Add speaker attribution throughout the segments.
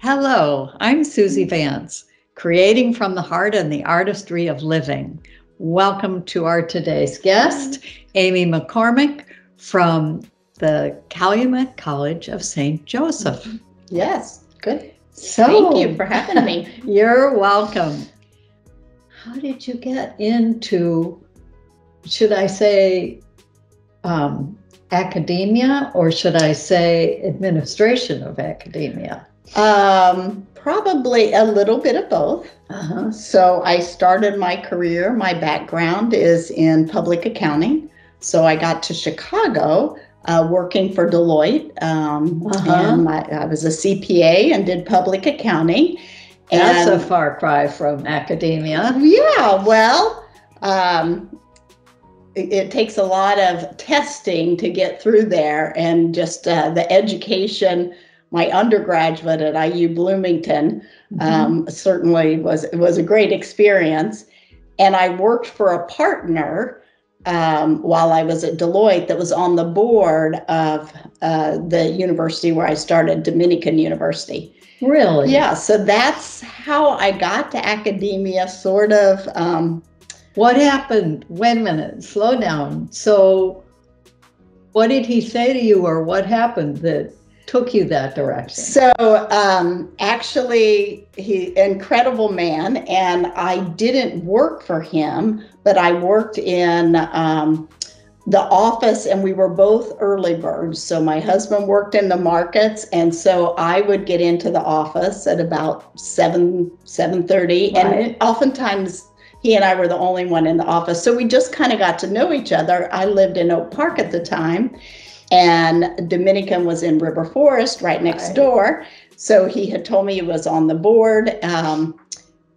Speaker 1: Hello, I'm Suzy Vance, creating from the heart and the artistry of living. Welcome to our today's guest, Amy McCormack from the Calumet College of St. Joseph.
Speaker 2: Yes, good.
Speaker 1: So,
Speaker 2: thank you for having me.
Speaker 1: You're welcome. How did you get into, should I say, academia, or should I say administration of academia?
Speaker 2: Probably a little bit of both. So I started my career, my background is in public accounting. So I got to Chicago working for Deloitte, and I was a CPA and did public accounting.
Speaker 1: That's a far cry from academia.
Speaker 2: Yeah, well, it takes a lot of testing to get through there, and just the education. My undergraduate at IU Bloomington certainly was a great experience. And I worked for a partner while I was at Deloitte that was on the board of the university where I started, Dominican University.
Speaker 1: Really?
Speaker 2: Yeah, so that's how I got to academia, sort of.
Speaker 1: What happened? Wait a minute, slow down. So what did he say to you, or what happened that took you that direction?
Speaker 2: So actually, incredible man, and I didn't work for him, but I worked in the office, and we were both early birds. So my husband worked in the markets, and so I would get into the office at about 7:30, and oftentimes he and I were the only one in the office. So we just kind of got to know each other. I lived in Oak Park at the time, and Dominican was in River Forest right next door. So he had told me he was on the board.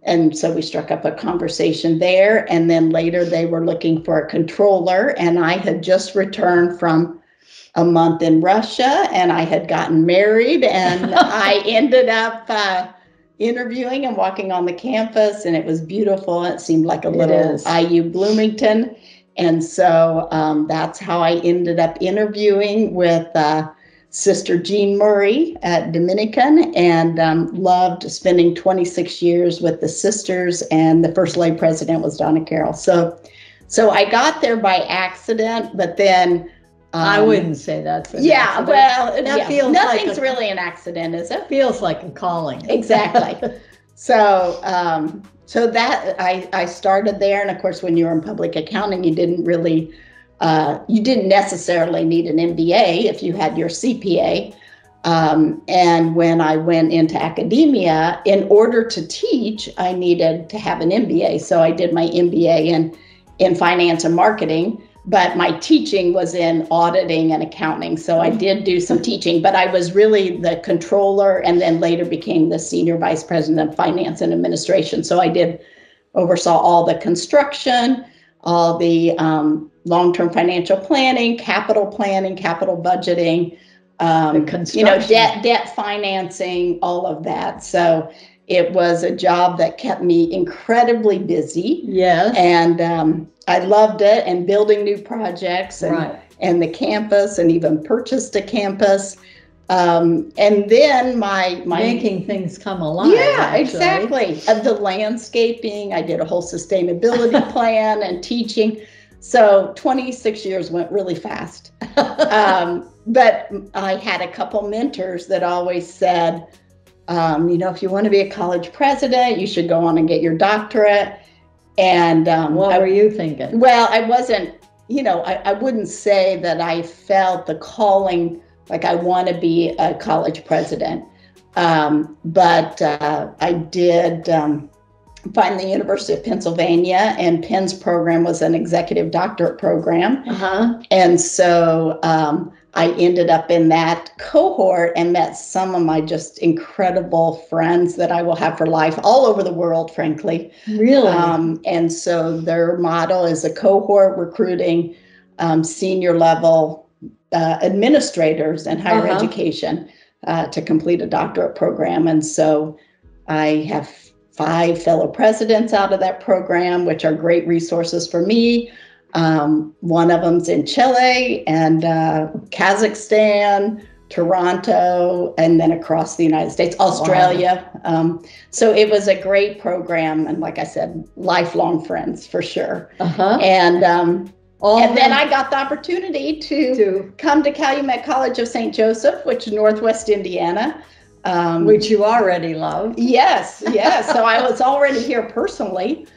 Speaker 2: And so we struck up a conversation there. And then later they were looking for a controller. And I had just returned from a month in Russia, and I had gotten married. And I ended up interviewing and walking on the campus, and it was beautiful. It seemed like a little IU Bloomington. And so that's how I ended up interviewing with Sister Jean Murray at Dominican, and loved spending 26 years with the sisters, and the first lay president was Donna Carroll. So I got there by accident, but then
Speaker 1: I wouldn't say that's an accident.
Speaker 2: Well,
Speaker 1: that feels
Speaker 2: nothing's really an accident, is it?
Speaker 1: Feels like a calling.
Speaker 2: Exactly. So that I started there, and of course, when you were in public accounting, you didn't necessarily need an MBA if you had your CPA. And when I went into academia, in order to teach, I needed to have an MBA. So I did my MBA in finance and marketing, but my teaching was in auditing and accounting. So I did do some teaching, but I was really the controller, and then later became the senior vice president of finance and administration. So I oversaw all the construction, all the long-term financial planning, capital budgeting, debt financing, all of that. So it was a job that kept me incredibly busy.
Speaker 1: Yes.
Speaker 2: And I loved it, and building new projects and the campus, and even purchased a campus. And then my
Speaker 1: making things come alive.
Speaker 2: Yeah,
Speaker 1: actually.
Speaker 2: Exactly. The landscaping, I did a whole sustainability plan and teaching. So 26 years went really fast. But I had a couple mentors that always said, if you want to be a college president, you should go on and get your doctorate. And
Speaker 1: what were you thinking?
Speaker 2: Well, I wasn't, I wouldn't say that I felt the calling, like I want to be a college president. But I did find the University of Pennsylvania, and Penn's program was an executive doctorate program. And so I ended up in that cohort and met some of my just incredible friends that I will have for life all over the world, frankly.
Speaker 1: Really?
Speaker 2: And so their motto is a cohort recruiting senior level administrators in higher education to complete a doctorate program. And so I have 5 fellow presidents out of that program, which are great resources for me. One of them's in Chile and Kazakhstan, Toronto, and then across the United States, Australia.
Speaker 1: Wow.
Speaker 2: So it was a great program. And like I said, lifelong friends for sure.
Speaker 1: Uh-huh.
Speaker 2: And then I got the opportunity to come to Calumet College of St. Joseph, which is Northwest Indiana.
Speaker 1: Which you already love.
Speaker 2: Yes. So I was already here personally,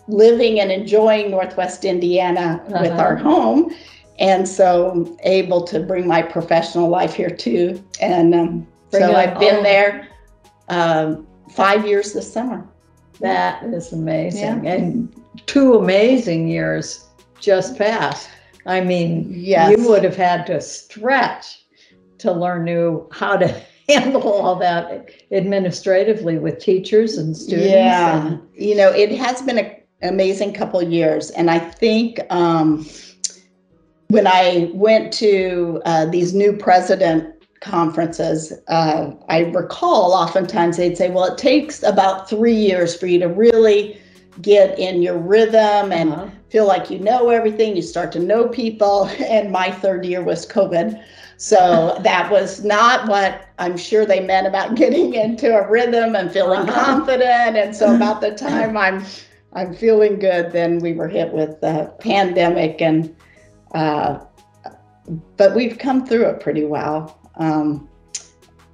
Speaker 2: living and enjoying Northwest Indiana with our home. And so able to bring my professional life here too. And so I've been there 5 years this summer.
Speaker 1: That is amazing.
Speaker 2: Yeah.
Speaker 1: And 2 amazing years just passed. I mean,
Speaker 2: yes.
Speaker 1: You would have had to stretch to learn how to handle all that administratively with teachers and students.
Speaker 2: Yeah, it has been an amazing couple of years. And I think when I went to these new president conferences, I recall oftentimes they'd say, well, it takes about 3 years for you to really get in your rhythm and feel like you know everything. You start to know people. And my 3rd year was COVID. So that was not what I'm sure they meant about getting into a rhythm and feeling confident. And so about the time I'm feeling good, then we were hit with the pandemic. And but we've come through it pretty well.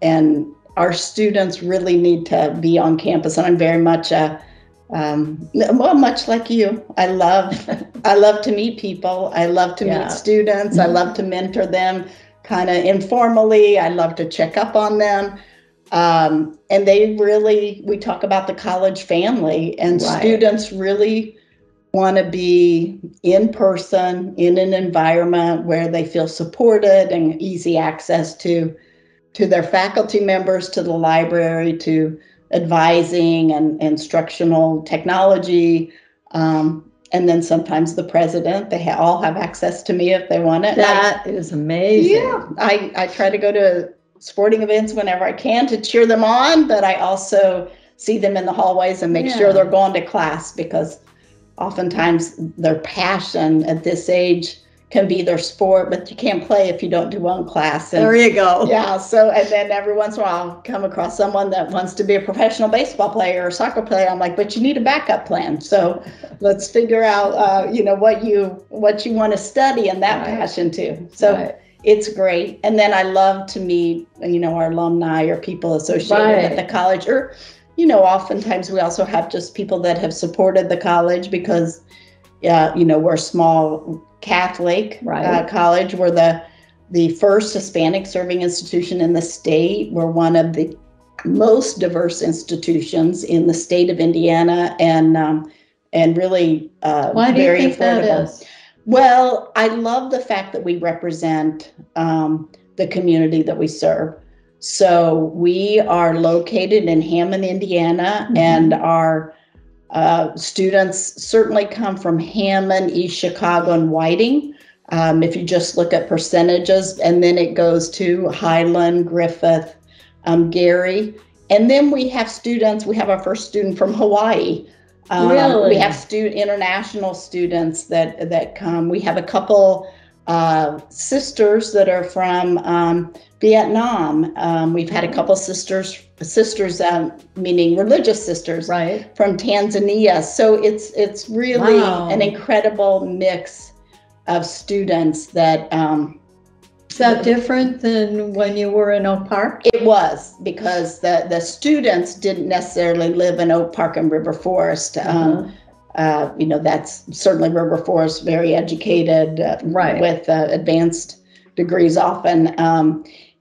Speaker 2: And our students really need to be on campus. And I'm very much much like you. I love to meet people. I love to meet students. I love to mentor them kind of informally. I love to check up on them. And we talk about the college family, and students really want to be in person in an environment where they feel supported and easy access to their faculty members, to the library, to advising and instructional technology. And then sometimes the president, they all have access to me if they want it.
Speaker 1: That is amazing.
Speaker 2: Yeah, I try to go to sporting events whenever I can to cheer them on, but I also see them in the hallways and make sure they're going to class, because oftentimes their passion at this age can be their sport, but you can't play if you don't do one class. And
Speaker 1: there you go.
Speaker 2: Yeah. So, and then every once in a while I'll come across someone that wants to be a professional baseball player or soccer player. I'm like, but you need a backup plan. So let's figure out, what you want to study and that passion too. So it's great. And then I love to meet, our alumni or people associated with the college, or, oftentimes we also have just people that have supported the college because, we're a small Catholic college. We're the first Hispanic serving institution in the state. We're one of the most diverse institutions in the state of Indiana, and really
Speaker 1: Why do
Speaker 2: very
Speaker 1: you think
Speaker 2: affordable.
Speaker 1: That is?
Speaker 2: Well, I love the fact that we represent the community that we serve. So we are located in Hammond, Indiana, and our students certainly come from Hammond, East Chicago, and Whiting. If you just look at percentages, and then it goes to Highland, Griffith, Gary. And then we have our first student from Hawaii.
Speaker 1: Really?
Speaker 2: We have international students that come. We have a couple sisters that are from Vietnam. We've had a couple sisters meaning religious sisters, from Tanzania. So it's really an incredible mix of students that.
Speaker 1: Is that different than when you were in Oak Park?
Speaker 2: It was, because the students didn't necessarily live in Oak Park and River Forest. That's certainly River Forest, very educated, with advanced degrees often.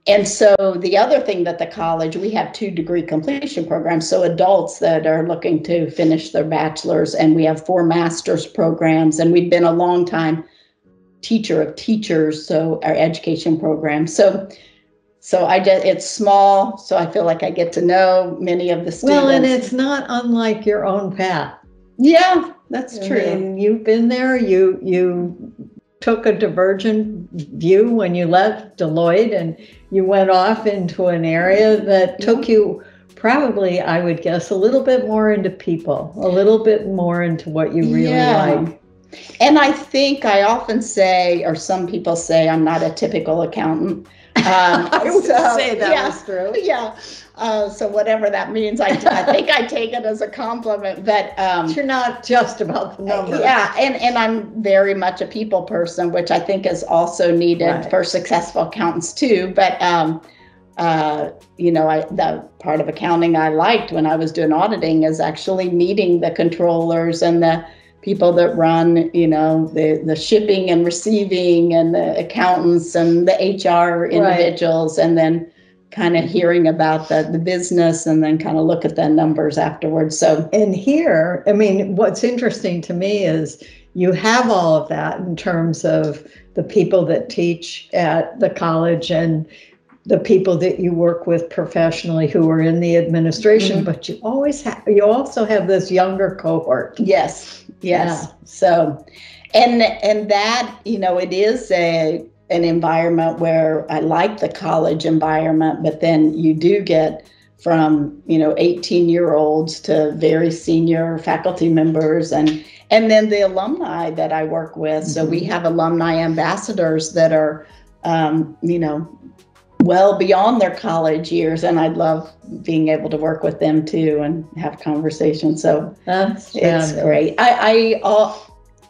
Speaker 2: And so the other thing that the college, we have 2 degree completion programs. So adults that are looking to finish their bachelor's, and we have 4 master's programs, and we've been a long time teacher of teachers. So our education program. So it's small. So I feel like I get to know many of the students.
Speaker 1: Well, and it's not unlike your own path.
Speaker 2: Yeah, that's true.
Speaker 1: I mean, you've been there. You took a divergent view when you left Deloitte, and you went off into an area that took you probably, I would guess, a little bit more into people, a little bit more into what you really like.
Speaker 2: And I think I often say, or some people say, I'm not a typical accountant.
Speaker 1: I would say that was true.
Speaker 2: Yeah. So whatever that means, I think I take it as a compliment. But
Speaker 1: you're not just about the numbers.
Speaker 2: Yeah, and I'm very much a people person, which I think is also needed for successful accountants too. But the part of accounting I liked when I was doing auditing is actually meeting the controllers and the people that run, the shipping and receiving and the accountants and the HR individuals, and then kind of hearing about the business and then kind of look at the numbers afterwards. So,
Speaker 1: and here, I mean, what's interesting to me is you have all of that in terms of the people that teach at the college and the people that you work with professionally who are in the administration, but you also have this younger cohort.
Speaker 2: Yes. Yeah. So, and that, it is an environment where I like the college environment, but then you do get from, 18-year-olds to very senior faculty members and then the alumni that I work with. So we have alumni ambassadors that are, well beyond their college years, and I'd love being able to work with them too and have conversations. So it's great. I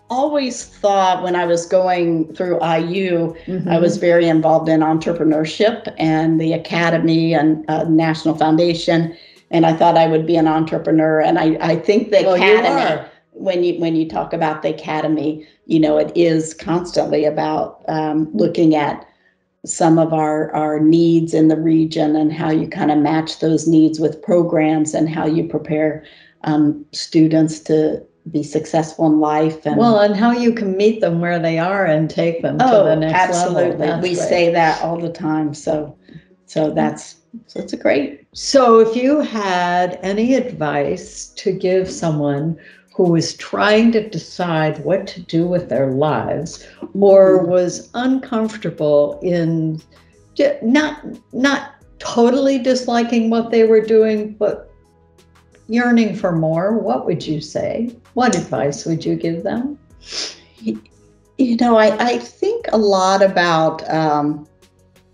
Speaker 2: always thought when I was going through IU, I was very involved in entrepreneurship and the academy and National Foundation, and I thought I would be an entrepreneur. And I think the academy, when you talk about the academy, it is constantly about looking at some of our needs in the region and how you kind of match those needs with programs and how you prepare students to be successful in life. And
Speaker 1: how you can meet them where they are and take them to the next level.
Speaker 2: Absolutely. We say that all the time. So it's a great.
Speaker 1: So if you had any advice to give someone who was trying to decide what to do with their lives or was uncomfortable in not totally disliking what they were doing, but yearning for more, what would you say? What advice would you give them?
Speaker 2: I think a lot about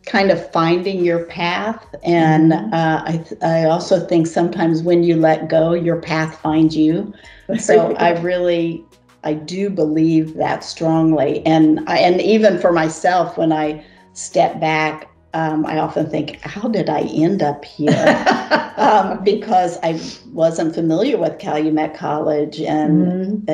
Speaker 2: kind of finding your path. And I also think sometimes when you let go, your path finds you. So I do believe that strongly. And even for myself, when I step back, I often think, how did I end up here? Because I wasn't familiar with Calumet College. And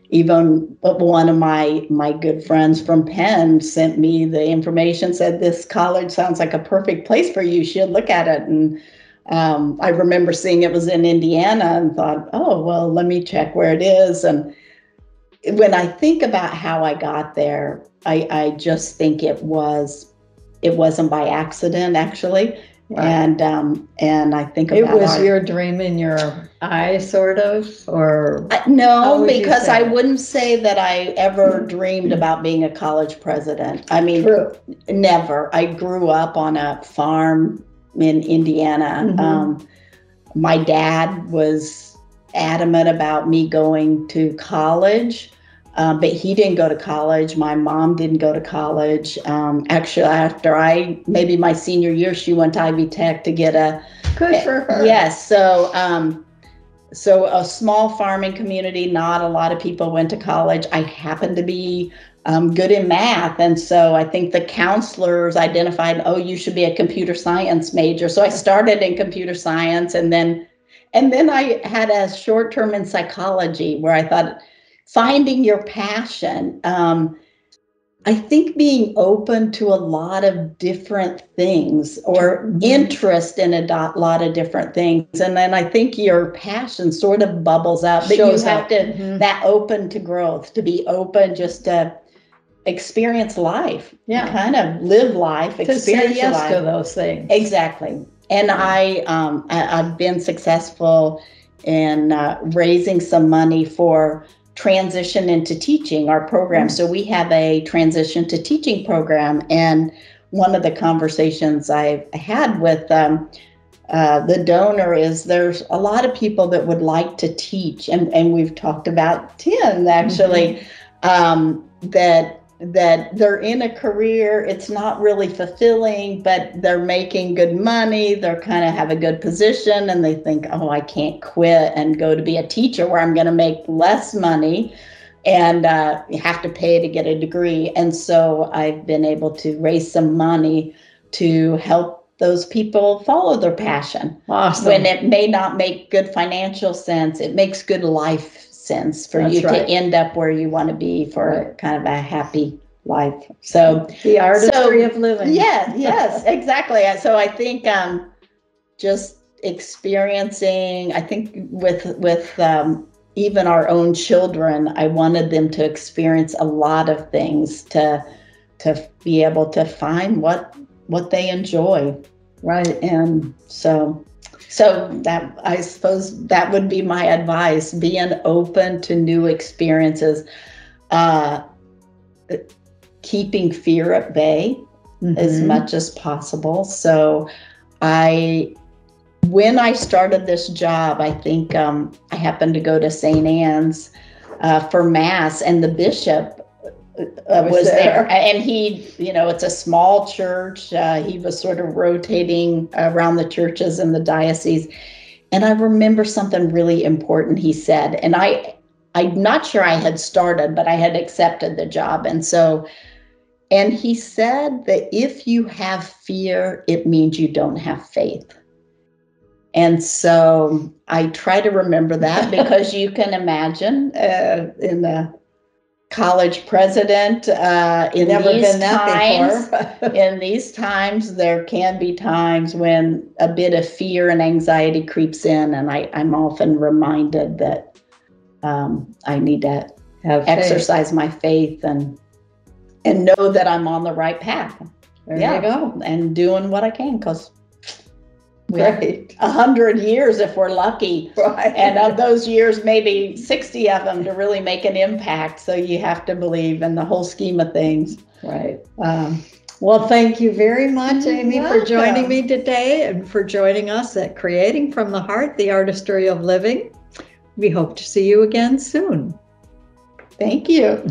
Speaker 2: even one of my good friends from Penn sent me the information, said, this college sounds like a perfect place for you. You should look at it. And I remember seeing it was in Indiana and thought, oh, well, let me check where it is. And when I think about how I got there, I just think it wasn't by accident, actually. Right. And I think about
Speaker 1: it was your dream in your eye, sort of, or
Speaker 2: no, because I wouldn't say that I ever dreamed about being a college president. I mean, never. I grew up on a farm in Indiana. My dad was adamant about me going to college. But he didn't go to college. My mom didn't go to college. Actually, after maybe my senior year, she went to Ivy Tech to get a.
Speaker 1: Good for her.
Speaker 2: Yes. So a small farming community, not a lot of people went to college. I happened to be good in math. And so I think the counselors identified, oh, you should be a computer science major. So I started in computer science. And then I had a short term in psychology where I thought, finding your passion, I think being open to a lot of different things or interest in a lot of different things. And then I think your passion sort of bubbles out, but you have to, that open to growth, to be open just to experience life, kind of live life, experience
Speaker 1: yes
Speaker 2: life.
Speaker 1: To those things.
Speaker 2: Exactly. And I've been successful in raising some money for transition into teaching, our program. So we have a transition to teaching program. And one of the conversations I had with the donor is there's a lot of people that would like to teach, and we've talked about Tim actually, that they're in a career, it's not really fulfilling, but they're making good money, they're kind of have a good position, and they think, oh, I can't quit and go to be a teacher where I'm going to make less money and you have to pay to get a degree. And so I've been able to raise some money to help those people follow their passion.
Speaker 1: Awesome.
Speaker 2: When it may not make good financial sense, it makes good life sense for you to end up where you want to be for kind of a happy life. So
Speaker 1: the artistry of living.
Speaker 2: Yes, exactly. So I think just experiencing, I think with even our own children, I wanted them to experience a lot of things to be able to find what they enjoy.
Speaker 1: Right.
Speaker 2: And so that, I suppose that would be my advice, being open to new experiences, keeping fear at bay as much as possible. So when I started this job, I think I happened to go to St. Anne's for Mass, and the bishop was there. And he, it's a small church. He was sort of rotating around the churches in the diocese. And I remember something really important he said, and I'm not sure I had started, but I had accepted the job. And he said that if you have fear, it means you don't have faith. And so I try to remember that, because you can imagine in the college president in these times, there can be times when a bit of fear and anxiety creeps in, and I'm often reminded that I need to exercise my faith and know that I'm on the right path.
Speaker 1: There you go.
Speaker 2: And doing what I can, because we have 100 years if we're lucky.
Speaker 1: Right.
Speaker 2: And of those years, maybe 60 of them to really make an impact. So you have to believe in the whole scheme of things.
Speaker 1: Right. Well, thank you very much, Amy, for joining me today and for joining us at Creating from the Heart, the Artistry of Living. We hope to see you again soon.
Speaker 2: Thank you.